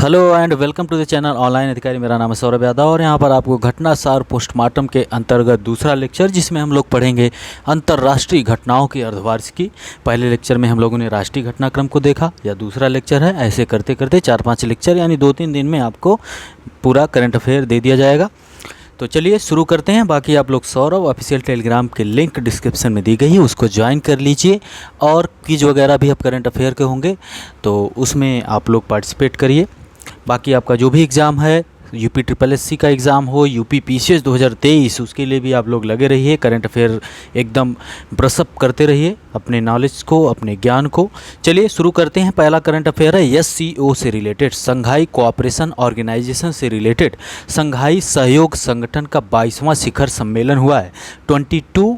Hello and welcome to the channel online अधिकारी। मेरा नाम है सौरभ यादव और यहाँ पर आपको घटनासार पोस्टमार्टम के अंतर्गत दूसरा लेक्चर, जिसमें हम लोग पढ़ेंगे अंतर्राष्ट्रीय घटनाओं की अर्धवार्षिकी। पहले लेक्चर में हम लोगों ने राष्ट्रीय घटनाक्रम को देखा, या दूसरा लेक्चर है। ऐसे करते करते 4-5 लेक्चर यानी 2-3 दिन में आपको पूरा करंट अफेयर दे दिया जाएगा। तो चलिए शुरू करते हैं। बाकी आप लोग सौरभ ऑफिशियल टेलीग्राम के लिंक डिस्क्रिप्शन में दी गई है, उसको ज्वाइन कर लीजिए। और क्विज वगैरह भी अब करंट अफेयर के होंगे, तो उसमें आप लोग पार्टिसिपेट करिए। बाकी आपका जो भी एग्ज़ाम है, यूपी SSC का एग्ज़ाम हो, यूपी PCS 2023, उसके लिए भी आप लोग लगे रहिए। करंट अफेयर एकदम ब्रशअप करते रहिए अपने नॉलेज को, अपने ज्ञान को। चलिए शुरू करते हैं। पहला करंट अफेयर है SCO से रिलेटेड, संघाई कोऑपरेशन ऑर्गेनाइजेशन से रिलेटेड। संघाई सहयोग संगठन का 22वां शिखर सम्मेलन हुआ है 22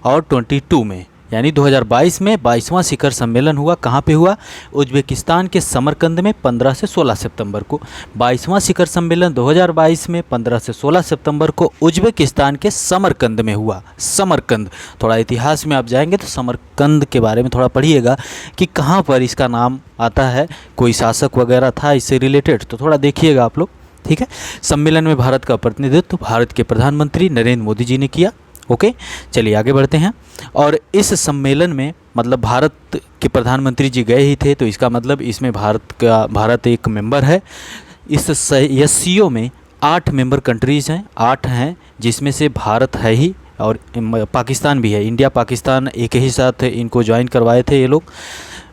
और 22 में, यानी 2022 में 22वां शिखर सम्मेलन हुआ। कहाँ पे हुआ? उज्बेकिस्तान के समरकंद में 15 से 16 सितंबर को। 22वां शिखर सम्मेलन 2022 में 15 से 16 सितंबर को उज्बेकिस्तान के समरकंद में हुआ। समरकंद, थोड़ा इतिहास में आप जाएंगे तो समरकंद के बारे में थोड़ा पढ़िएगा कि कहाँ पर इसका नाम आता है, कोई शासक वगैरह था इससे रिलेटेड, तो थोड़ा देखिएगा आप लोग, ठीक है। सम्मेलन में भारत का प्रतिनिधित्व भारत के प्रधानमंत्री नरेंद्र मोदी जी ने किया। ओके, चलिए आगे बढ़ते हैं। और इस सम्मेलन में मतलब भारत के प्रधानमंत्री जी गए ही थे, तो इसका मतलब इसमें भारत एक मेंबर है। इस SCO में 8 मेंबर कंट्रीज़ हैं, 8 हैं, जिसमें से भारत है ही और पाकिस्तान भी है। इंडिया पाकिस्तान एक ही साथ इनको ज्वाइन करवाए थे ये लोग।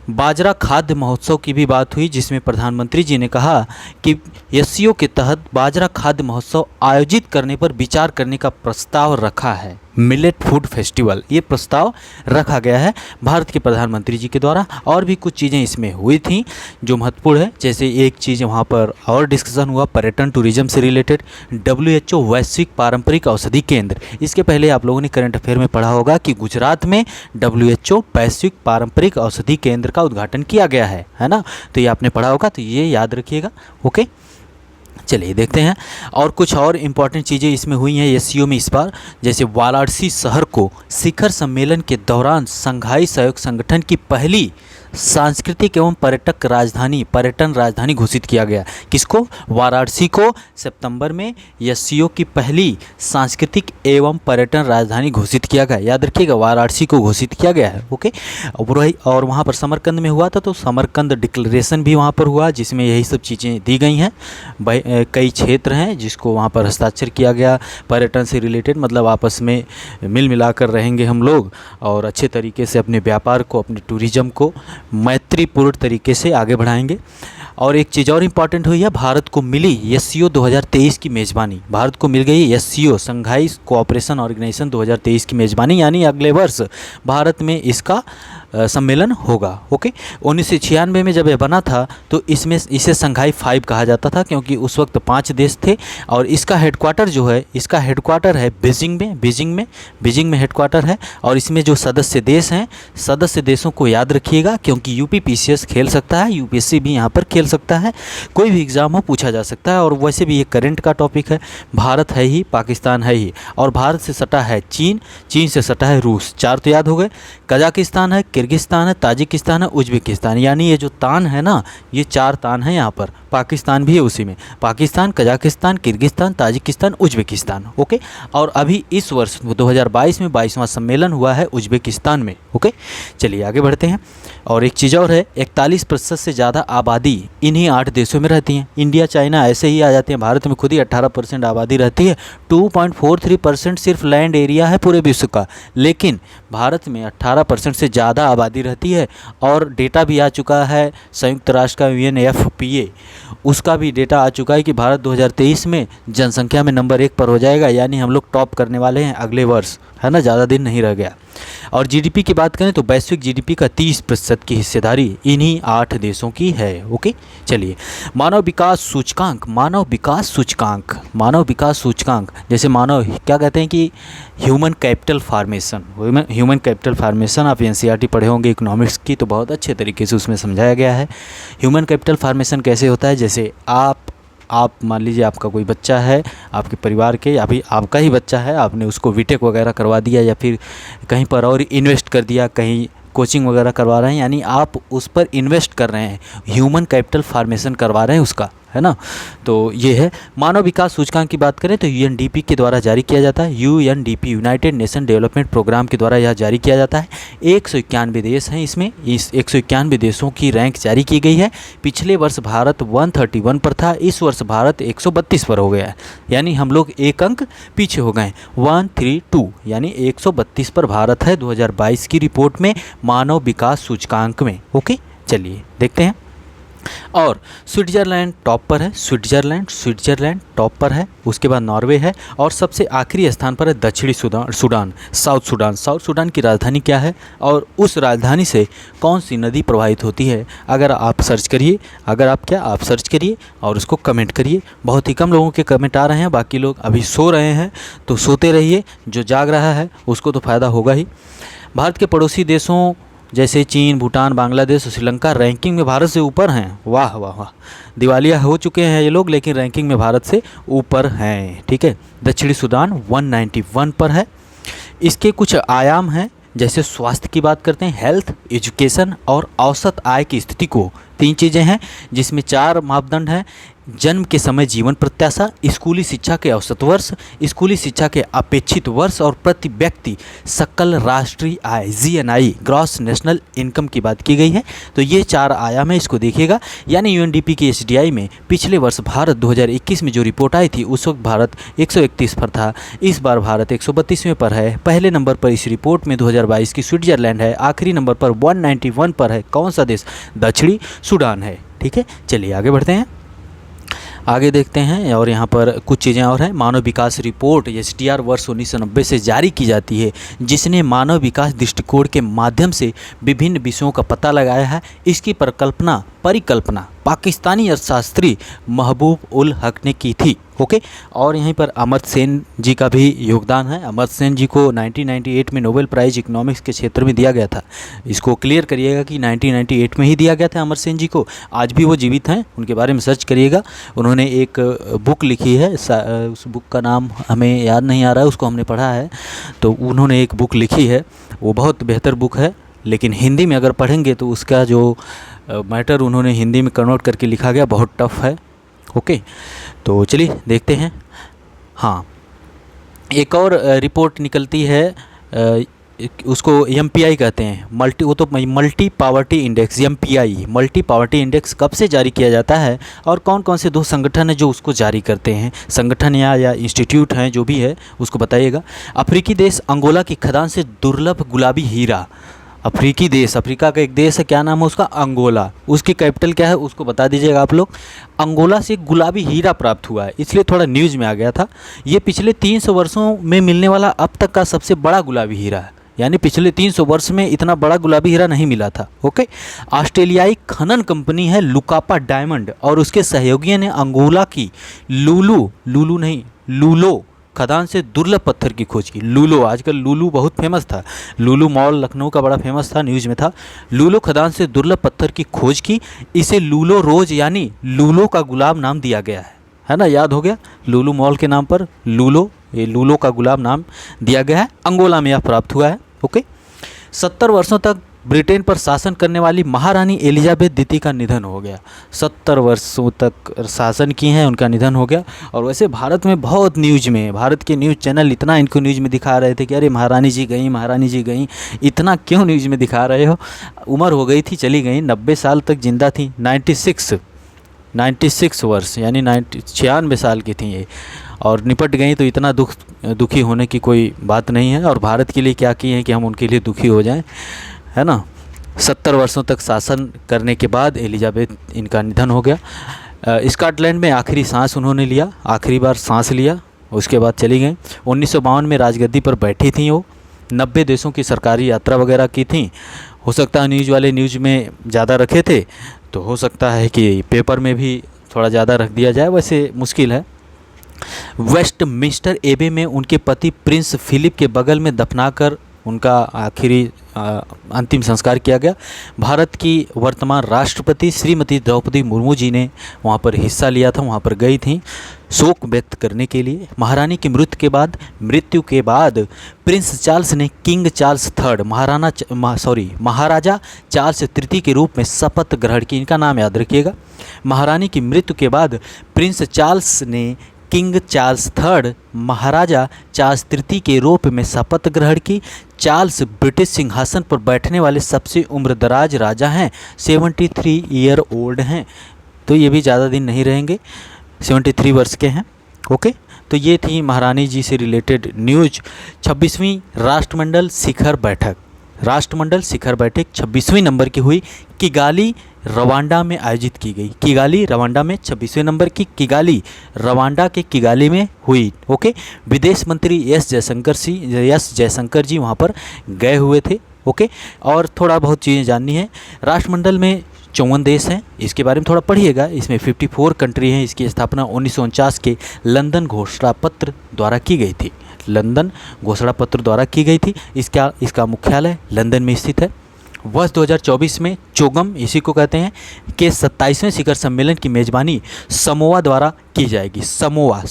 बाजरा खाद्य महोत्सव की भी बात हुई, जिसमें प्रधानमंत्री जी ने कहा कि SCO के तहत बाजरा खाद्य महोत्सव आयोजित करने पर विचार करने का प्रस्ताव रखा है। मिलेट फूड फेस्टिवल, ये प्रस्ताव रखा गया है भारत के प्रधानमंत्री जी के द्वारा। और भी कुछ चीज़ें इसमें हुई थी जो महत्वपूर्ण है, जैसे एक चीज़ वहाँ पर और डिस्कशन हुआ पर्यटन टूरिज्म से रिलेटेड। WHO वैश्विक पारंपरिक औषधि केंद्र, इसके पहले आप लोगों ने करंट अफेयर में पढ़ा होगा कि गुजरात में WHO वैश्विक पारंपरिक औषधि केंद्र का उद्घाटन किया गया है ना। तो ये आपने पढ़ा होगा, तो ये याद रखिएगा। ओके, चलिए देखते हैं। और कुछ और इम्पॉर्टेंट चीज़ें इसमें हुई हैं SCO में इस बार, जैसे वाराणसी शहर को शिखर सम्मेलन के दौरान संघाई सहयोग संगठन की पहली सांस्कृतिक एवं पर्यटन राजधानी घोषित किया गया। किसको? वाराणसी को सितंबर में SCO की पहली सांस्कृतिक एवं पर्यटन राजधानी घोषित किया गया। याद रखिएगा, वाराणसी को घोषित किया गया है। ओके, और वहाँ पर समरकंद में हुआ था, तो समरकंद डिक्लेरेशन भी वहाँ पर हुआ, जिसमें यही सब चीज़ें दी गई हैं। कई क्षेत्र हैं जिसको वहाँ पर हस्ताक्षर किया गया पर्यटन से रिलेटेड, मतलब आपस में मिल मिलाकर रहेंगे हम लोग और अच्छे तरीके से अपने व्यापार को, अपने टूरिज़्म को मैत्रीपूर्ण तरीके से आगे बढ़ाएंगे। और एक चीज़ और इम्पॉर्टेंट हुई है, भारत को मिली SCO 2023 की मेज़बानी। भारत को मिल गई SCO संघाई कोऑपरेशन ऑर्गेनाइजेशन 2023 की मेज़बानी, यानी अगले वर्ष भारत में इसका सम्मेलन होगा। ओके, 1996 में जब यह बना था तो इसे संघाई 5 कहा जाता था, क्योंकि उस वक्त 5 देश थे। और इसका हेडक्वार्टर जो है, इसका हेडक्वार्टर है बीजिंग में हेडक्वार्टर है। और इसमें जो सदस्य देश हैं, सदस्य देशों को याद रखिएगा, क्योंकि यूपी PCS खेल सकता है, UPSC भी यहाँ पर खेल सकता है, कोई भी एग्ज़ाम हो पूछा जा सकता है। और वैसे भी ये करंट का टॉपिक है। भारत है ही, पाकिस्तान है ही, और भारत से सटा है चीन से सटा है रूस। 4 तो याद हो गए। कजाकिस्तान है, किर्गिस्तान है, ताजिकिस्तान है, उज्बेकिस्तान, यानी ये जो तान है ना, ये 4 तान है यहाँ पर। पाकिस्तान भी है उसी में, Pakistan, Kazakhstan, Kyrgyzstan, Tajikistan, Uzbekistan. Okay, और अभी इस वर्ष 2022 में 22वां सम्मेलन हुआ है उज्बेकिस्तान में। ओके, चलिए आगे बढ़ते हैं। और एक चीज़ और है, 41% से ज़्यादा आबादी इन्हीं 8 देशों में रहती हैं। इंडिया चाइना ऐसे ही आ जाते हैं, भारत में खुद ही 18% आबादी रहती है। 2.43% सिर्फ लैंड एरिया है पूरे विश्व का, लेकिन भारत में 18% से ज़्यादा आबादी रहती है। और डेटा भी आ चुका है संयुक्त राष्ट्र का UNFPA, उसका भी डेटा आ चुका है कि भारत 2023 में जनसंख्या में नंबर 1 पर हो जाएगा, यानी हम लोग टॉप करने वाले हैं अगले वर्ष, है ना, ज़्यादा दिन नहीं रह गया। और GDP की बात करें तो वैश्विक GDP का 30% की हिस्सेदारी इन्हीं 8 देशों की है। ओके, चलिए मानव विकास सूचकांक, जैसे मानव क्या कहते हैं कि ह्यूमन कैपिटल फार्मेशन आप NCERT पढ़े होंगे इकोनॉमिक्स की, तो बहुत अच्छे तरीके से उसमें समझाया गया है। ह्यूमन कैपिटल फार्मेशन कैसे होता है, जैसे आप मान लीजिए आपका कोई बच्चा है, आपके परिवार के, या फिर आपका ही बच्चा है, आपने उसको बीटेक वगैरह करवा दिया, या फिर कहीं पर और इन्वेस्ट कर दिया, कहीं कोचिंग वगैरह करवा रहे हैं, यानी आप उस पर इन्वेस्ट कर रहे हैं, ह्यूमन कैपिटल फार्मेशन करवा रहे हैं उसका, है ना। तो ये है। मानव विकास सूचकांक की बात करें तो यूएनडीपी के द्वारा जारी किया जाता है। UNDP united nation development programme के द्वारा यह जारी किया जाता है। 191 देश हैं इसमें। इस 191 देशों की रैंक जारी की गई है। पिछले वर्ष भारत 131 पर था, इस वर्ष भारत 132 पर हो गया है, यानी हम लोग एक अंक पीछे हो गए। 132 यानी 132 पर भारत है 2022 की रिपोर्ट में मानव विकास सूचकांक में। ओके, चलिए देखते हैं। और स्विट्ज़रलैंड टॉप पर है। स्विट्ज़रलैंड टॉप पर है। उसके बाद नॉर्वे है और सबसे आखिरी स्थान पर है दक्षिणी सूडान, साउथ सूडान की राजधानी क्या है और उस राजधानी से कौन सी नदी प्रवाहित होती है? अगर आप सर्च करिए और उसको कमेंट करिए। बहुत ही कम लोगों के कमेंट आ रहे हैं, बाकी लोग अभी सो रहे हैं, तो सोते रहिए। जो जाग रहा है उसको तो फ़ायदा होगा ही। भारत के पड़ोसी देशों जैसे चीन, भूटान, बांग्लादेश और श्रीलंका रैंकिंग में भारत से ऊपर हैं। वाह वाह वाह, दिवालिया हो चुके हैं ये लोग, लेकिन रैंकिंग में भारत से ऊपर हैं। ठीक है, दक्षिणी सूडान 191 पर है। इसके कुछ आयाम हैं, जैसे स्वास्थ्य की बात करते हैं, हेल्थ, एजुकेशन और औसत आय की स्थिति को, 3 चीज़ें हैं जिसमें 4 मापदंड हैं। जन्म के समय जीवन प्रत्याशा, स्कूली शिक्षा के औसत वर्ष, स्कूली शिक्षा के अपेक्षित वर्ष और प्रति व्यक्ति सकल राष्ट्रीय आय GNI, ग्रॉस नेशनल इनकम की बात की गई है। तो ये 4 आयाम है, इसको देखिएगा। यानी यूएनडीपी की SDI में पिछले वर्ष भारत 2021 में जो रिपोर्ट आई थी उस वक्त भारत 131 पर था, इस बार भारत 132वें पर है। पहले नंबर पर इस रिपोर्ट में 2022 की स्विट्ज़रलैंड है, आखिरी नंबर पर 191 पर है। कौन सा देश? दक्षिणी सूडान है। ठीक है, चलिए आगे बढ़ते हैं, आगे देखते हैं। और यहाँ पर कुछ चीज़ें और हैं। मानव विकास रिपोर्ट SDR वर्ष 1990 से जारी की जाती है, जिसने मानव विकास दृष्टिकोण के माध्यम से विभिन्न विषयों का पता लगाया है। इसकी परिकल्पना पाकिस्तानी अर्थशास्त्री महबूब उल हक ने की थी। ओके, और यहीं पर अमर्त्य सेन जी का भी योगदान है। अमर्त्य सेन जी को 1998 में नोबेल प्राइज़ इकोनॉमिक्स के क्षेत्र में दिया गया था। इसको क्लियर करिएगा कि 1998 में ही दिया गया था अमर्त्य सेन जी को। आज भी वो जीवित हैं, उनके बारे में सर्च करिएगा। उन्होंने एक बुक लिखी है, उस बुक का नाम हमें याद नहीं आ रहा है, उसको हमने पढ़ा है। तो उन्होंने एक बुक लिखी है, वो बहुत बेहतर बुक है, लेकिन हिंदी में अगर पढ़ेंगे तो उसका जो मैटर उन्होंने हिंदी में कन्वर्ट करके लिखा गया बहुत टफ है। ओके, तो चलिए देखते हैं। हाँ, एक और रिपोर्ट निकलती है, उसको MPI कहते हैं, multi poverty index. MPI multi poverty index कब से जारी किया जाता है और कौन कौन से 2 संगठन हैं जो उसको जारी करते हैं? संगठन या इंस्टीट्यूट हैं, जो भी है उसको बताइएगा। अफ्रीकी देश अंगोला की खदान से दुर्लभ गुलाबी हीरा। अफ्रीकी देश, अफ्रीका का एक देश है, क्या नाम है उसका? अंगोला। उसकी कैपिटल क्या है उसको बता दीजिएगा आप लोग। अंगोला से गुलाबी हीरा प्राप्त हुआ है, इसलिए थोड़ा न्यूज़ में आ गया था। ये पिछले 300 वर्षों में मिलने वाला अब तक का सबसे बड़ा गुलाबी हीरा है, यानी पिछले 300 वर्ष में इतना बड़ा गुलाबी हीरा नहीं मिला था। ओके, ऑस्ट्रेलियाई खनन कंपनी है लुकापा डायमंड और उसके सहयोगियों ने अंगोला की लूलो खदान से दुर्लभ पत्थर की खोज की। लूलो, आजकल लूलू बहुत फेमस था, लूलू मॉल लखनऊ का बड़ा फेमस था, न्यूज़ में था। लूलो खदान से दुर्लभ पत्थर की खोज की। इसे लूलो रोज यानी लूलो का गुलाब नाम दिया गया है ना, याद हो गया? लूलू मॉल के नाम पर लूलो, ये लूलो का गुलाब नाम दिया गया है। अंगोला में यह प्राप्त हुआ है। ओके, 70 वर्षों तक ब्रिटेन पर शासन करने वाली महारानी एलिजाबेथ द्वितीय का निधन हो गया। 70 वर्षों तक शासन की हैं, उनका निधन हो गया। और वैसे भारत में बहुत न्यूज़ में, भारत के न्यूज़ चैनल इतना इनको न्यूज़ में दिखा रहे थे कि अरे महारानी जी गई। इतना क्यों न्यूज़ में दिखा रहे हो? उम्र हो गई थी, चली गई, 90 साल तक जिंदा थी। 96 वर्ष यानी 96 साल की थी ये, और निपट गई। तो इतना दुखी होने की कोई बात नहीं है। और भारत के लिए क्या किए हैं कि हम उनके लिए दुखी हो जाएं, है ना। 70 वर्षों तक शासन करने के बाद एलिजाबेथ इनका निधन हो गया। स्कॉटलैंड में आखिरी सांस उन्होंने लिया, आखिरी बार सांस लिया, उसके बाद चली गई। 1952 में राजगद्दी पर बैठी थी वो। 90 देशों की सरकारी यात्रा वगैरह की थी। हो सकता है न्यूज़ वाले न्यूज़ में ज़्यादा रखे थे, तो हो सकता है कि पेपर में भी थोड़ा ज़्यादा रख दिया जाए, वैसे मुश्किल है। वेस्टमिंस्टर एबे में उनके पति प्रिंस फिलिप के बगल में दफनाकर उनका आखिरी अंतिम संस्कार किया गया। भारत की वर्तमान राष्ट्रपति श्रीमती द्रौपदी मुर्मू जी ने वहाँ पर हिस्सा लिया था, वहाँ पर गई थी शोक व्यक्त करने के लिए। महारानी की मृत्यु के बाद प्रिंस चार्ल्स ने किंग चार्ल्स थर्ड महाराजा चार्ल्स तृतीय के रूप में शपथ ग्रहण की। इनका नाम याद रखिएगा। महारानी की मृत्यु के बाद प्रिंस चार्ल्स ने किंग चार्ल्स थर्ड महाराजा चार्ल्स तृतीय के रूप में शपथ ग्रहण की। चार्ल्स ब्रिटिश सिंहासन पर बैठने वाले सबसे उम्रदराज राजा हैं, 73 ईयर ओल्ड हैं, तो ये भी ज़्यादा दिन नहीं रहेंगे, 73 वर्ष के हैं। ओके, तो ये थी महारानी जी से रिलेटेड न्यूज। 26वीं राष्ट्रमंडल शिखर बैठक 26वीं नंबर की हुई, किगाली रवांडा में आयोजित की गई। किगाली रवांडा में 26वें नंबर की किगाली रवांडा के किगाली में हुई। ओके, विदेश मंत्री एस जयशंकर जी वहाँ पर गए हुए थे। ओके, और थोड़ा बहुत चीज़ें जाननी है। राष्ट्रमंडल में 54 देश हैं, इसके बारे में थोड़ा पढ़िएगा। इसमें 54 कंट्री हैं। इसकी स्थापना 1949 के लंदन घोषणा पत्र द्वारा की गई थी। लंदन घोषणा पत्र द्वारा की गई थी। इसका मुख्यालय लंदन में स्थित है। वर्ष 2024 में चोगम, इसी को कहते हैं, के 27वें शिखर सम्मेलन की मेज़बानी समोआ द्वारा की जाएगी। समोआ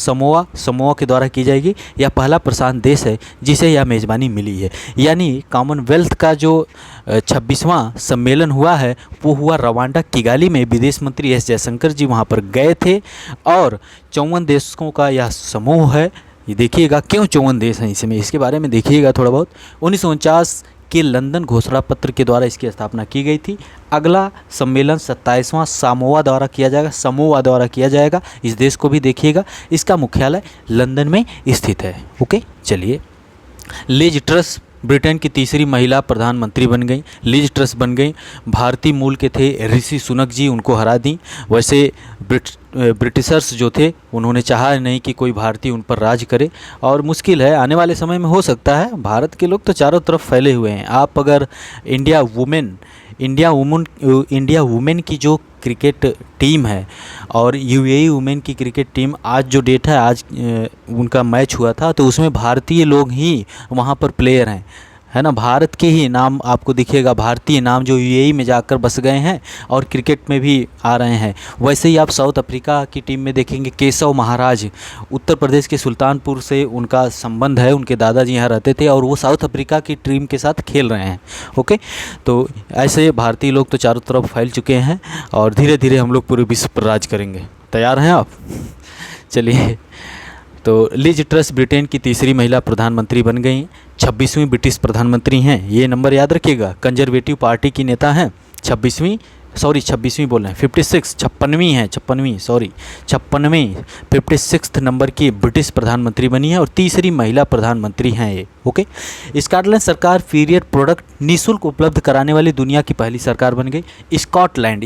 के द्वारा की जाएगी। यह पहला प्रशांत देश है जिसे यह मेज़बानी मिली है। यानी कॉमनवेल्थ का जो 26वां सम्मेलन हुआ है वो हुआ रवांडा किगाली में। विदेश मंत्री एस जयशंकर जी वहाँ पर गए थे और 54 देशों का यह समूह है। ये देखिएगा क्यों 54 देश हैं इसमें, इसके बारे में देखिएगा थोड़ा बहुत। 1949 के लंदन घोषणा पत्र के द्वारा इसकी स्थापना की गई थी। अगला सम्मेलन 27वां समोआ द्वारा किया जाएगा। इस देश को भी देखिएगा। इसका मुख्यालय लंदन में स्थित है। ओके, चलिए। लिज ट्रस ब्रिटेन की तीसरी महिला प्रधानमंत्री बन गई। लिज ट्रस बन गई। भारतीय मूल के थे ऋषि सुनक जी, उनको हरा दी। वैसे ब्रिटिशर्स जो थे उन्होंने चाहा नहीं कि कोई भारतीय उन पर राज करे, और मुश्किल है, आने वाले समय में हो सकता है। भारत के लोग तो चारों तरफ फैले हुए हैं। आप अगर इंडिया वुमेन की जो क्रिकेट टीम है और यूएई वुमेन की क्रिकेट टीम, आज जो डेट है, आज उनका मैच हुआ था, तो उसमें भारतीय लोग ही वहाँ पर प्लेयर हैं, है ना। भारत के ही नाम आपको दिखेगा, भारतीय नाम जो यूएई में जाकर बस गए हैं और क्रिकेट में भी आ रहे हैं। वैसे ही आप साउथ अफ्रीका की टीम में देखेंगे केशव महाराज, उत्तर प्रदेश के सुल्तानपुर से उनका संबंध है, उनके दादाजी यहाँ रहते थे और वो साउथ अफ्रीका की टीम के साथ खेल रहे हैं। ओके, तो ऐसे भारतीय लोग तो चारों तरफ फैल चुके हैं और धीरे धीरे हम लोग पूरे विश्व पर राज करेंगे। तैयार हैं आप? चलिए, तो लिज ट्रस ब्रिटेन की तीसरी महिला प्रधानमंत्री बन गई। 26वीं ब्रिटिश प्रधानमंत्री हैं, ये नंबर याद रखिएगा। कंजर्वेटिव पार्टी की नेता हैं। 56वीं बोल रहे हैं, 56वीं नंबर की ब्रिटिश प्रधानमंत्री बनी है और तीसरी महिला प्रधानमंत्री हैं ये। ओके, स्कॉटलैंड सरकार पीरियड प्रोडक्ट निःशुल्क उपलब्ध कराने वाली दुनिया की पहली सरकार बन गई। स्कॉटलैंड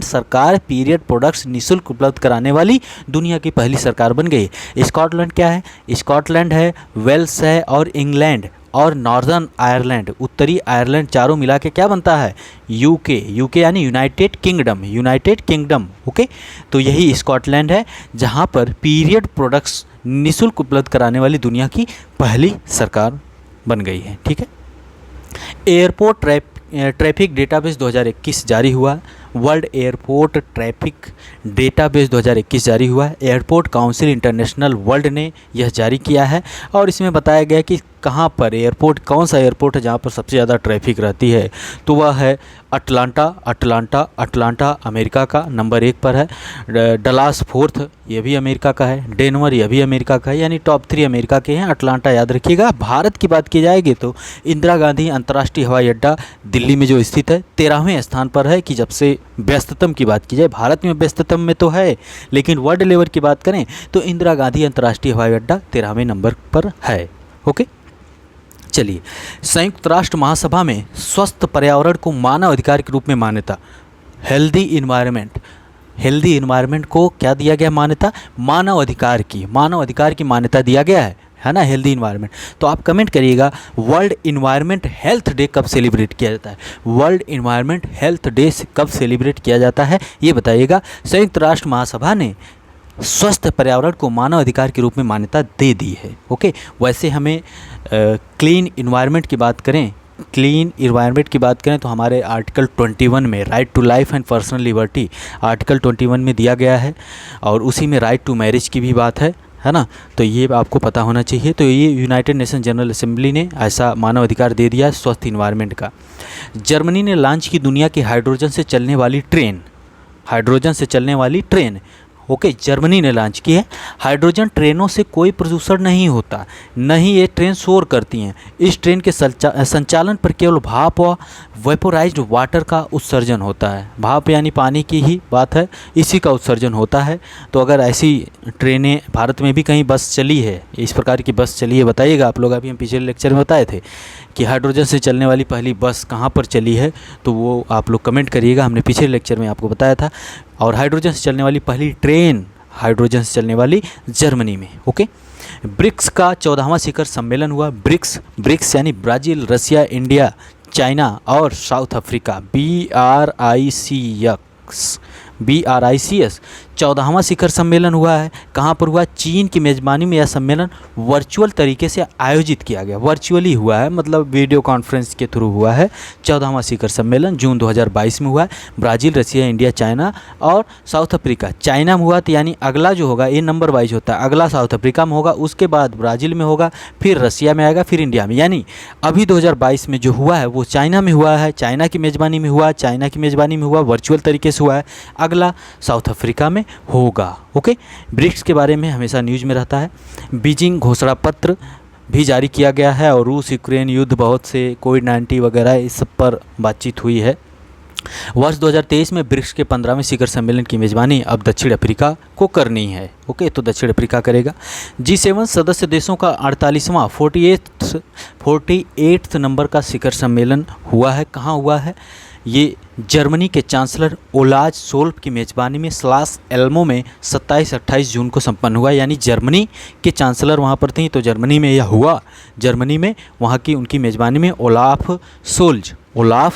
सरकार पीरियड प्रोडक्ट्स निःशुल्क उपलब्ध कराने वाली दुनिया की पहली सरकार बन गई। स्कॉटलैंड क्या है? स्कॉटलैंड है, वेल्स है और इंग्लैंड और नॉर्दर्न आयरलैंड, उत्तरी आयरलैंड, चारों मिला के क्या बनता है? यूके यानी यूनाइटेड किंगडम। ओके, तो यही स्कॉटलैंड है जहाँ पर पीरियड प्रोडक्ट्स निःशुल्क उपलब्ध कराने वाली दुनिया की पहली सरकार बन गई है। ठीक है। एयरपोर्ट ट्रैफिक डेटाबेस 2021 जारी हुआ। वर्ल्ड एयरपोर्ट ट्रैफिक डेटाबेस 2021 जारी हुआ है। एयरपोर्ट काउंसिल इंटरनेशनल वर्ल्ड ने यह जारी किया है और इसमें बताया गया कि कहाँ पर कौन सा एयरपोर्ट है जहाँ पर सबसे ज़्यादा ट्रैफिक रहती है, तो वह है अटलांटा अमेरिका का नंबर 1 पर है। डलास फोर्थ, ये भी अमेरिका का है। डेनवर, यह भी अमेरिका का है, यानी टॉप 3 अमेरिका के हैं। अटलांटा याद रखिएगा। भारत की बात की जाएगी तो इंदिरा गांधी अंतर्राष्ट्रीय हवाई अड्डा दिल्ली में जो स्थित है 13वें स्थान पर है। कि जब से व्यस्ततम की बात की जाए, भारत में व्यस्ततम में तो है, लेकिन वर्ल्ड लेवल की बात करें तो इंदिरा गांधी अंतर्राष्ट्रीय हवाई अड्डा 13वें नंबर पर है। ओके, चलिए। संयुक्त राष्ट्र महासभा में स्वस्थ पर्यावरण को मानव अधिकार के रूप में मान्यता, हेल्दी इन्वायरमेंट को क्या दिया गया मान्यता? मानव अधिकार की मान्यता दिया गया है ना, हेल्दी इन्वायरमेंट। तो आप कमेंट करिएगा वर्ल्ड इन्वायरमेंट हेल्थ डे कब सेलिब्रेट किया जाता है? वर्ल्ड इन्वायरमेंट हेल्थ डे कब सेलिब्रेट किया जाता है, ये बताइएगा। संयुक्त राष्ट्र महासभा ने स्वस्थ पर्यावरण को मानव अधिकार के रूप में मान्यता दे दी है। ओके, वैसे हमें क्लीन इन्वायरमेंट की बात करें, तो हमारे आर्टिकल 21 में right to life and personal liberty article 21 में दिया गया है, और उसी में राइट टू मैरिज की भी बात है ना। तो ये आपको पता होना चाहिए। तो ये यूनाइटेड नेशन जनरल असेंबली ने ऐसा मानव अधिकार दे दिया स्वस्थ इन्वायरमेंट का। जर्मनी ने लॉन्च की दुनिया की हाइड्रोजन से चलने वाली ट्रेन। ओके, जर्मनी ने लॉन्च की है। हाइड्रोजन ट्रेनों से कोई प्रदूषण नहीं होता, न ही ये ट्रेन शोर करती हैं। इस ट्रेन के संचालन पर केवल भाप व वेपोराइज्ड वाटर का उत्सर्जन होता है। भाप यानी पानी की ही बात है, इसी का उत्सर्जन होता है। तो अगर ऐसी ट्रेनें भारत में भी कहीं बस चली है, इस प्रकार की बस चली है, बताइएगा आप लोग। अभी हम पिछले लेक्चर में बताए थे कि हाइड्रोजन से चलने वाली पहली बस कहाँ पर चली है, तो वो आप लोग कमेंट करिएगा, हमने पिछले लेक्चर में आपको बताया था। और हाइड्रोजन से चलने वाली पहली ट्रेन हाइड्रोजन से चलने वाली जर्मनी में। ओके, ब्रिक्स का 14वां शिखर सम्मेलन हुआ। ब्रिक्स यानी ब्राज़ील, रसिया, इंडिया, चाइना और साउथ अफ्रीका, BRICS 14वां शिखर सम्मेलन हुआ है। कहाँ पर हुआ? चीन की मेज़बानी में यह सम्मेलन वर्चुअल तरीके से आयोजित किया गया। वर्चुअली हुआ है, मतलब वीडियो कॉन्फ्रेंस के थ्रू हुआ है। 14वां शिखर सम्मेलन जून 2022 में हुआ है। ब्राज़ील, रसिया, इंडिया, चाइना और साउथ अफ्रीका। चाइना में हुआ तो यानी अगला जो होगा, ये नंबर वाइज होता है, अगला साउथ अफ्रीका में होगा, उसके बाद ब्राज़ील में होगा, फिर रसिया में आएगा, फिर इंडिया में। यानी अभी 2022 में जो हुआ है वो चाइना में हुआ है, चाइना की मेज़बानी में हुआ, वर्चुअल तरीके से हुआ है। अगला साउथ अफ्रीका में होगा। ओके, ब्रिक्स के बारे में हमेशा न्यूज़ में रहता है। बीजिंग घोषणा पत्र भी जारी किया गया है, और रूस यूक्रेन युद्ध, बहुत से कोविड-19 वगैरह, इस सब पर बातचीत हुई है। वर्ष 2023 में ब्रिक्स के 15वें शिखर सम्मेलन की मेज़बानी अब दक्षिण अफ्रीका को करनी है। ओके, तो दक्षिण अफ्रीका करेगा। G7 सदस्य देशों का 48वां 48th नंबर का शिखर सम्मेलन हुआ है। कहाँ हुआ है? ये जर्मनी के चांसलर ओलाज सोल्फ की मेज़बानी में स्लास एल्मो में 27-28 जून को संपन्न हुआ। यानी जर्मनी के चांसलर वहाँ पर थी, तो जर्मनी में यह हुआ। जर्मनी में वहाँ की उनकी मेज़बानी में ओलाफ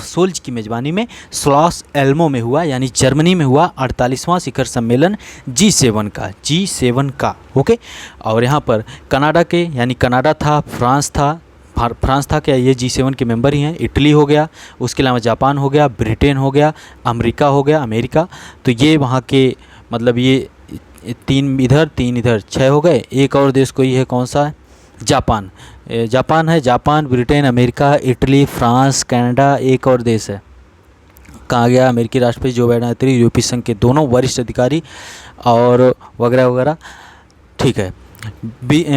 सोल्ज की मेज़बानी में स्लास एल्मो में हुआ, यानी जर्मनी में हुआ 48वां शिखर सम्मेलन G7 का। ओके, और यहाँ पर कनाडा के, यानी कनाडा था, फ्रांस था क्या, ये G7 के मेंबर ही हैं। इटली हो गया, उसके अलावा जापान हो गया, ब्रिटेन हो गया, अमेरिका। तो ये वहाँ के, मतलब ये 3 इधर 6 हो गए। एक और देश कोई है, कौन सा है? जापान है। Japan, Britain, America, Italy, France, Canada, एक और देश है, कहाँ गया? अमेरिकी राष्ट्रपति जो बाइडेन, यूरोपीय संघ के दोनों वरिष्ठ अधिकारी और वगैरह। ठीक है।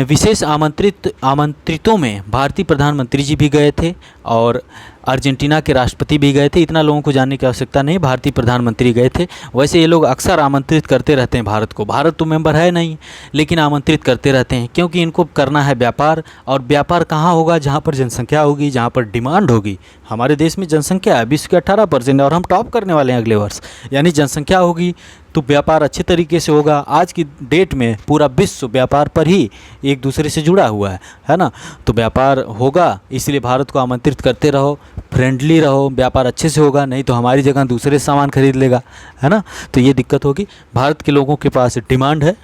विशेष आमंत्रितों में भारतीय प्रधानमंत्री जी भी गए थे और अर्जेंटीना के राष्ट्रपति भी गए थे। इतना लोगों को जानने की आवश्यकता नहीं, भारतीय प्रधानमंत्री गए थे। वैसे ये लोग अक्सर आमंत्रित करते रहते हैं भारत को। भारत तो मेंबर है नहीं, लेकिन आमंत्रित करते रहते हैं, क्योंकि इनको करना है व्यापार। और व्यापार कहाँ होगा? जहाँ पर जनसंख्या होगी, जहाँ पर डिमांड होगी। हमारे देश में जनसंख्या है विश्व के 18% और हम टॉप करने वाले हैं अगले वर्ष। यानी जनसंख्या होगी तो व्यापार अच्छे तरीके से होगा। आज की डेट में पूरा विश्व व्यापार पर ही एक दूसरे से जुड़ा हुआ है ना। तो व्यापार होगा, इसलिए भारत को आमंत्रित करते रहो, फ्रेंडली रहो, व्यापार अच्छे से होगा। नहीं तो हमारी जगह दूसरे सामान खरीद लेगा, है ना। तो ये दिक्कत होगी। भारत के लोगों के पास डिमांड है,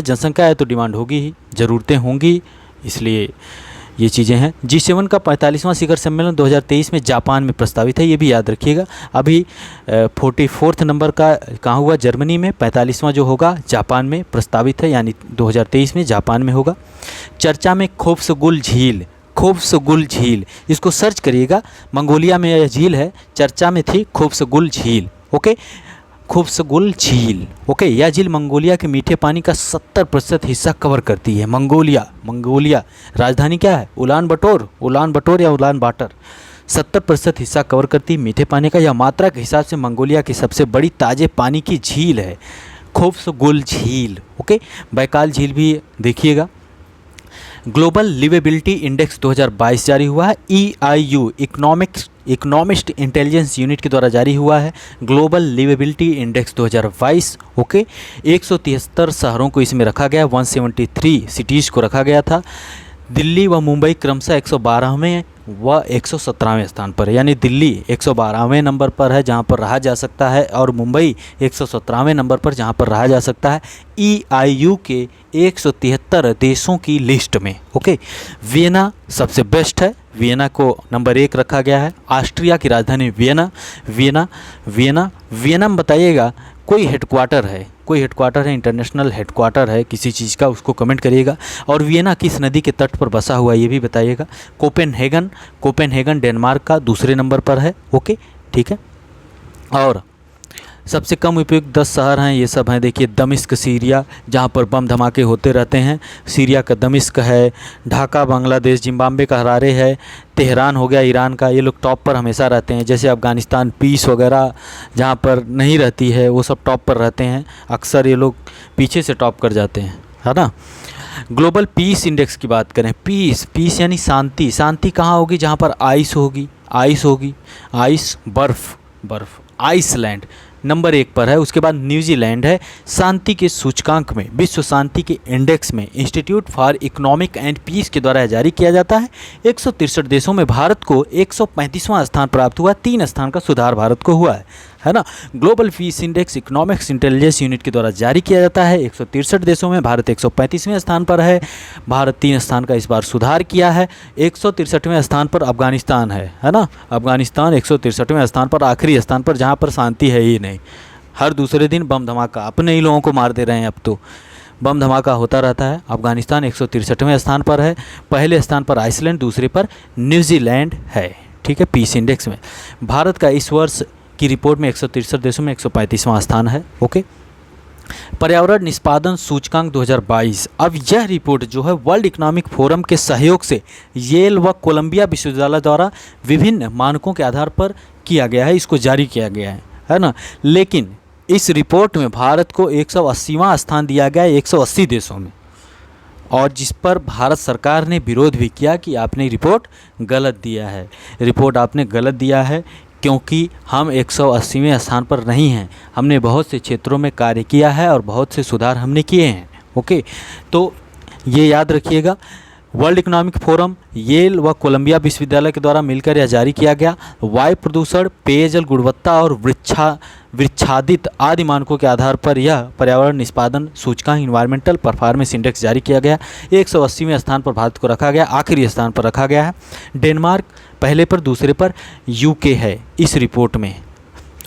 जनसंख्या है तो डिमांड होगी ही, ज़रूरतें होंगी, इसलिए ये चीज़ें हैं। G7 का 45वां शिखर सम्मेलन 2023 में जापान में प्रस्तावित है, ये भी याद रखिएगा। अभी 44th नंबर का कहाँ हुआ? जर्मनी में। 45वां जो होगा जापान में प्रस्तावित है, यानी 2023 में जापान में होगा। चर्चा में खोप्सगुल झील, इसको सर्च करिएगा, मंगोलिया में यह झील है, चर्चा में थी खोप्सगुल झील। ओके, खोप्सगुल झील। ओके, यह झील मंगोलिया के मीठे पानी का 70% हिस्सा कवर करती है। मंगोलिया राजधानी क्या है? उलान बटोर या उलान बाटर। 70% हिस्सा कवर करती है मीठे पानी का। यह मात्रा के हिसाब से मंगोलिया की सबसे बड़ी ताज़े पानी की झील है, खोप्सगुल झील। ओके, बैकाल झील भी देखिएगा। ग्लोबल लिवेबिलिटी इंडेक्स 2022 जारी हुआ है। EIU इकोनॉमिस्ट इंटेलिजेंस यूनिट के द्वारा जारी हुआ है ग्लोबल लिवेबिलिटी इंडेक्स 2022। ओके, 173 शहरों को इसमें रखा गया, 173 सिटीज़ को रखा गया था। दिल्ली व मुंबई क्रमशः 112वें व 117वें स्थान पर है, यानी दिल्ली 112वें नंबर पर है जहां पर रहा जा सकता है, और मुंबई 117वें नंबर पर जहां पर रहा जा सकता है EIU के 173 देशों की लिस्ट में। ओके, वियना सबसे बेस्ट है, वियना को नंबर 1 रखा गया है। ऑस्ट्रिया की राजधानी वियना। वियना में बताइएगा कोई हेडक्वार्टर है, इंटरनेशनल हेडक्वार्टर है किसी चीज़ का, उसको कमेंट करिएगा। और वियना किस नदी के तट पर बसा हुआ है ये भी बताइएगा। कोपेनहेगन डेनमार्क का दूसरे नंबर पर है। ओके, ठीक है। और सबसे कम उपयुक्त 10 शहर हैं, ये सब हैं। देखिए, दमिश्क सीरिया, जहाँ पर बम धमाके होते रहते हैं, सीरिया का दमिश्क है। ढाका बांग्लादेश, जिम्बाब्वे का हरारे है। तेहरान हो गया ईरान का, ये लोग टॉप पर हमेशा रहते हैं। जैसे अफ़गानिस्तान पीस वगैरह जहाँ पर नहीं रहती है वो सब टॉप पर रहते हैं, अक्सर ये लोग पीछे से टॉप कर जाते हैं, है ना। ग्लोबल पीस इंडेक्स की बात करें, पीस यानी शांति कहाँ होगी? जहाँ पर आइस होगी, बर्फ़। आइसलैंड नंबर 1 पर है। उसके बाद न्यूजीलैंड है। शांति के सूचकांक में, विश्व शांति के इंडेक्स में institute for economic and peace के द्वारा जारी किया जाता है। 163 देशों में भारत को 135वां स्थान प्राप्त हुआ, 3 स्थान का सुधार भारत को हुआ है ना। Global peace index economics intelligence unit के द्वारा जारी किया जाता है। 163 देशों में भारत 135वें स्थान पर है। भारत 3 स्थान का इस बार सुधार किया है। 163वें स्थान पर अफगानिस्तान है ना। अफगानिस्तान 163वें स्थान पर, आखिरी स्थान पर, जहाँ पर शांति है ही नहीं। हर दूसरे दिन बम धमाका, अपने ही लोगों को मार दे रहे हैं अब तो, बम धमाका होता रहता है। अफगानिस्तान 163वें स्थान पर है। पहले स्थान पर आइसलैंड, दूसरे पर न्यूजीलैंड है। ठीक है, पीस इंडेक्स में भारत का इस वर्ष की रिपोर्ट में 163 देशों में 135वां स्थान है। ओके, पर्यावरण निष्पादन सूचकांक 2022। अब यह रिपोर्ट जो है वर्ल्ड इकोनॉमिक फोरम के सहयोग से येल व कोलंबिया विश्वविद्यालय द्वारा विभिन्न मानकों के आधार पर किया गया है, इसको जारी किया गया है ना। लेकिन इस रिपोर्ट में भारत को 180वां स्थान दिया गया है 180 देशों में, और जिस पर भारत सरकार ने विरोध भी किया कि आपने रिपोर्ट गलत दिया है। रिपोर्ट आपने गलत दिया है क्योंकि हम 180वें स्थान पर नहीं हैं, हमने बहुत से क्षेत्रों में कार्य किया है और बहुत से सुधार हमने किए हैं। ओके, तो ये याद रखिएगा। वर्ल्ड इकोनॉमिक फोरम, येल व कोलंबिया विश्वविद्यालय के द्वारा मिलकर यह जारी किया गया। वायु प्रदूषण, पेयजल गुणवत्ता और वृक्षादित आदि मानकों के आधार पर यह पर्यावरण निष्पादन सूचकांक इन्वायरमेंटल परफॉर्मेंस इंडेक्स जारी किया गया। 180वें स्थान पर भारत को रखा गया, आखिरी स्थान पर रखा गया है। डेनमार्क पहले पर, दूसरे पर यूके है इस रिपोर्ट में।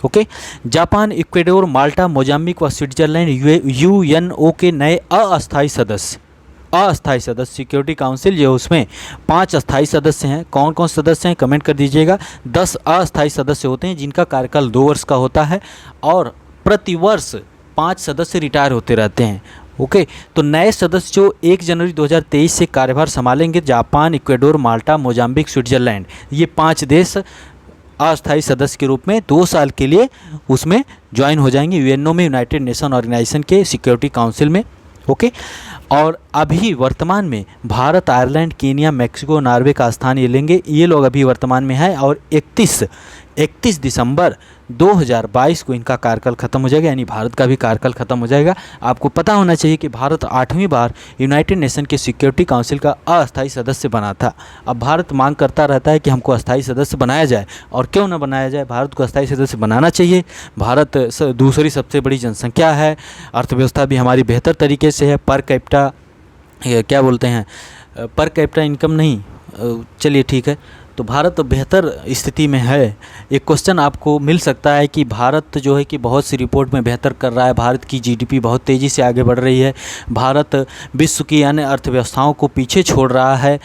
ओके, जापान, इक्वेडोर, माल्टा, मोजाम्बिक व स्विट्जरलैंड यूएनओ के नए अस्थायी सदस्य सिक्योरिटी काउंसिल जो उसमें 5 अस्थायी सदस्य हैं। कौन कौन सदस्य हैं कमेंट कर दीजिएगा। 10 अस्थायी सदस्य होते हैं जिनका कार्यकाल 2 वर्ष का होता है, और प्रति वर्ष 5 सदस्य रिटायर होते रहते हैं। ओके, तो नए सदस्य जो 1 जनवरी 2023 से कार्यभार संभालेंगे, जापान, इक्वेडोर, माल्टा, मोजाम्बिक, स्विट्जरलैंड, ये 5 देश अस्थायी सदस्य के रूप में 2 साल के लिए उसमें ज्वाइन हो जाएंगे, यूएनओ में, यूनाइटेड नेशन ऑर्गेनाइजेशन के सिक्योरिटी काउंसिल में। ओके, और अभी वर्तमान में Bharat, Ireland, Kenya, Mexico, Norway का स्थान ये लेंगे। ये लोग अभी वर्तमान में है, और 31 दिसंबर 2022 को इनका कार्यकाल खत्म हो जाएगा, यानी भारत का भी कार्यकाल खत्म हो जाएगा। आपको पता होना चाहिए कि भारत 8वीं बार यूनाइटेड नेशन के सिक्योरिटी काउंसिल का अस्थायी सदस्य बना था। अब भारत मांग करता रहता है कि हमको अस्थायी सदस्य बनाया जाए, और क्यों ना बनाया जाए, भारत को अस्थायी सदस्य बनाना चाहिए। भारत दूसरी सबसे बड़ी जनसंख्या है, अर्थव्यवस्था भी हमारी बेहतर तरीके से है, पर कैपिटा क्या बोलते हैं, पर कैपिटा इनकम नहीं, चलिए ठीक है, तो भारत बेहतर स्थिति में है। एक क्वेश्चन आपको मिल सकता है कि भारत जो है कि बहुत सी रिपोर्ट में बेहतर कर रहा है, भारत की जीडीपी बहुत तेज़ी से आगे बढ़ रही है, भारत विश्व की अन्य अर्थव्यवस्थाओं को पीछे छोड़ रहा है,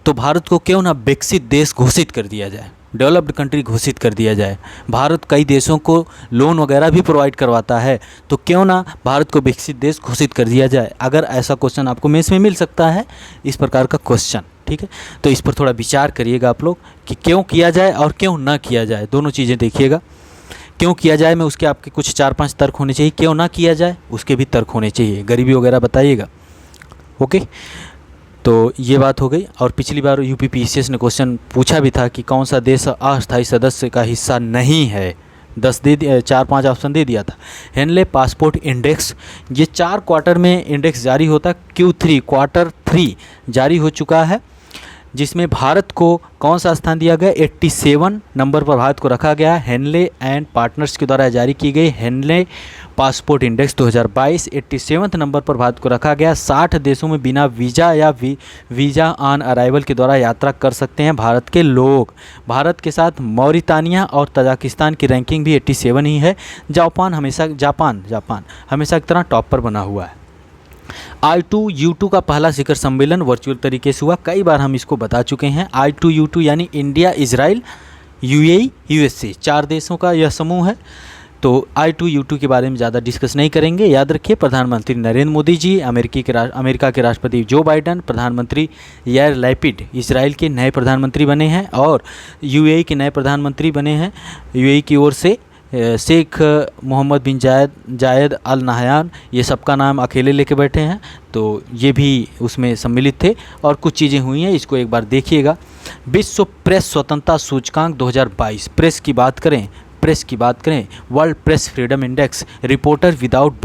तो भारत को क्यों ना विकसित देश घोषित कर दिया जाए, डेवलप्ड कंट्री घोषित कर दिया जाए। भारत कई देशों को लोन वगैरह भी प्रोवाइड करवाता है, तो क्यों ना भारत को विकसित देश घोषित कर दिया जाए। अगर ऐसा क्वेश्चन आपको मेंस में मिल सकता है, इस प्रकार का क्वेश्चन, ठीक है, तो इस पर थोड़ा विचार करिएगा आप लोग कि क्यों किया जाए और क्यों ना किया जाए, दोनों चीज़ें देखिएगा। क्यों किया जाए में उसके आपके कुछ 4-5 तर्क होने चाहिए, क्यों ना किया जाए उसके भी तर्क होने चाहिए, गरीबी वगैरह बताइएगा। ओके, तो ये बात हो गई। और पिछली बार यूपीपीसीएस ने क्वेश्चन पूछा भी था कि कौन सा देश अस्थायी सदस्य का हिस्सा नहीं है, 10 दे दिया, 4-5 ऑप्शन दे दिया था। हेनले पासपोर्ट इंडेक्स, ये 4 क्वार्टर में इंडेक्स जारी होता, Q3 क्वार्टर 3 जारी हो चुका है, जिसमें भारत को कौन सा स्थान दिया गया, 87 नंबर पर भारत को रखा गया। हेनले एंड पार्टनर्स के द्वारा जारी की गई हेनले पासपोर्ट इंडेक्स 2022 87वें नंबर पर भारत को रखा गया। 60 देशों में बिना वीज़ा या वीज़ा ऑन अराइवल के द्वारा यात्रा कर सकते हैं भारत के लोग। भारत के साथ मौरितानिया और तजाकिस्तान की रैंकिंग भी 87 ही है। जापान हमेशा की तरह टॉप पर बना हुआ है। I2U2 का पहला शिखर सम्मेलन वर्चुअल तरीके से हुआ, कई बार हम इसको बता चुके हैं। I2U2 यानी इंडिया, इजराइल, UAE, USA 4 देशों का यह समूह है। तो I2U2 के बारे में ज़्यादा डिस्कस नहीं करेंगे। याद रखिए, प्रधानमंत्री नरेंद्र मोदी जी, अमेरिका के राष्ट्रपति जो बाइडन, प्रधानमंत्री यार लैपिड इजराइल के नए प्रधानमंत्री बने हैं और UAE के नए प्रधानमंत्री बने हैं। UAE की ओर से शेख मोहम्मद बिन जायद अल नाहयान, ये सबका नाम अकेले लेके बैठे हैं, तो ये भी उसमें सम्मिलित थे। और कुछ चीज़ें हुई हैं, इसको एक बार देखिएगा। विश्व प्रेस स्वतंत्रता सूचकांक 2022, प्रेस की बात करें, world press freedom index, reporter without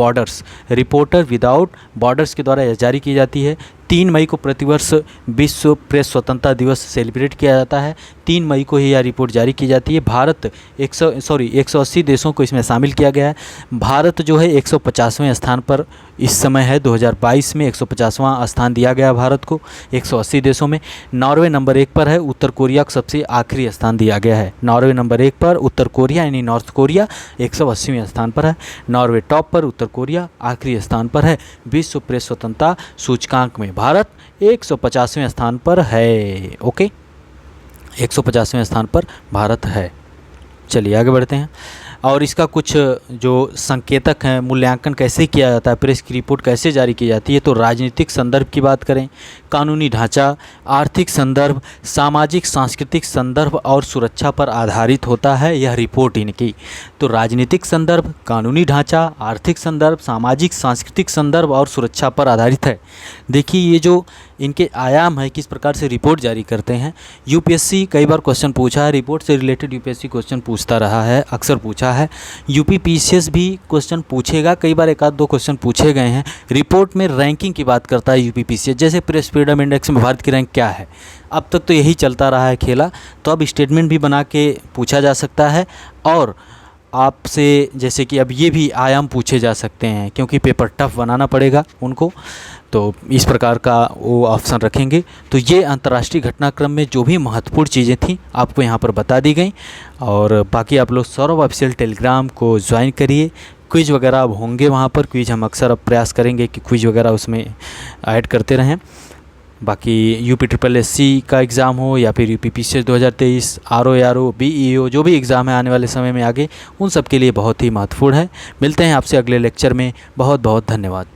borders के द्वारा जारी की जाती है। 3 मई को प्रतिवर्ष विश्व प्रेस स्वतंत्रता दिवस सेलिब्रेट किया जाता है। 3 मई को ही यह रिपोर्ट जारी की जाती है। भारत 180 देशों को इसमें शामिल किया गया है। भारत जो है 150वें स्थान पर इस समय है। 2022 में 150वां स्थान दिया गया भारत को 180 देशों में। नॉर्वे नंबर 1 पर है, उत्तर कोरिया को सबसे आखिरी स्थान दिया गया है। नॉर्वे नंबर 1 पर, उत्तर कोरिया यानी नॉर्थ कोरिया 180वें स्थान पर है। नॉर्वे टॉप पर, उत्तर कोरिया आखिरी स्थान पर है। विश्व प्रेस स्वतंत्रता सूचकांक में भारत 150वें स्थान पर है। ओके, 150वें स्थान पर भारत है। चलिए आगे बढ़ते हैं। और इसका कुछ जो संकेतक हैं, मूल्यांकन कैसे किया जाता है, प्रेस की रिपोर्ट कैसे जारी की जाती है, तो राजनीतिक संदर्भ की बात करें, कानूनी ढांचा, आर्थिक संदर्भ, सामाजिक सांस्कृतिक संदर्भ और सुरक्षा पर आधारित होता है यह रिपोर्ट इनकी। तो राजनीतिक संदर्भ, कानूनी ढांचा, आर्थिक संदर्भ, सामाजिक सांस्कृतिक संदर्भ और सुरक्षा पर आधारित है। देखिए ये जो इनके आयाम है, किस प्रकार से रिपोर्ट जारी करते हैं। यूपीएससी कई बार क्वेश्चन पूछा है, रिपोर्ट से रिलेटेड यूपीएससी क्वेश्चन पूछता रहा है, अक्सर पूछा है। यूपीपीसीएस भी क्वेश्चन पूछेगा, कई बार 1-2 क्वेश्चन पूछे गए हैं। रिपोर्ट में रैंकिंग की बात करता है यूपीपीसीएस, जैसे प्रेस फ्रीडम इंडेक्स में भारत की रैंक क्या है। अब तक तो यही चलता रहा है खेला, तो अब स्टेटमेंट भी बना के पूछा जा सकता है और आपसे जैसे कि अब ये भी आयाम पूछे जा सकते हैं, क्योंकि पेपर टफ बनाना पड़ेगा उनको, तो इस प्रकार का वो ऑप्शन रखेंगे। तो ये अंतर्राष्ट्रीय घटनाक्रम में जो भी महत्वपूर्ण चीज़ें थी आपको यहाँ पर बता दी गई। और बाकी आप लोग सौरभ ऑफिशियल टेलीग्राम को ज्वाइन करिए। क्विज वगैरह अब होंगे वहाँ पर, क्विज हम अक्सर अब प्रयास करेंगे कि क्विज वगैरह उसमें ऐड करते रहें। बाकी UPSSC का एग्ज़ाम हो या फिर UPPCS 2023, RO BEO जो भी एग्ज़ाम है आने वाले समय में आगे, उन सब के लिए बहुत ही महत्वपूर्ण है। मिलते हैं आपसे अगले लेक्चर में। बहुत बहुत धन्यवाद।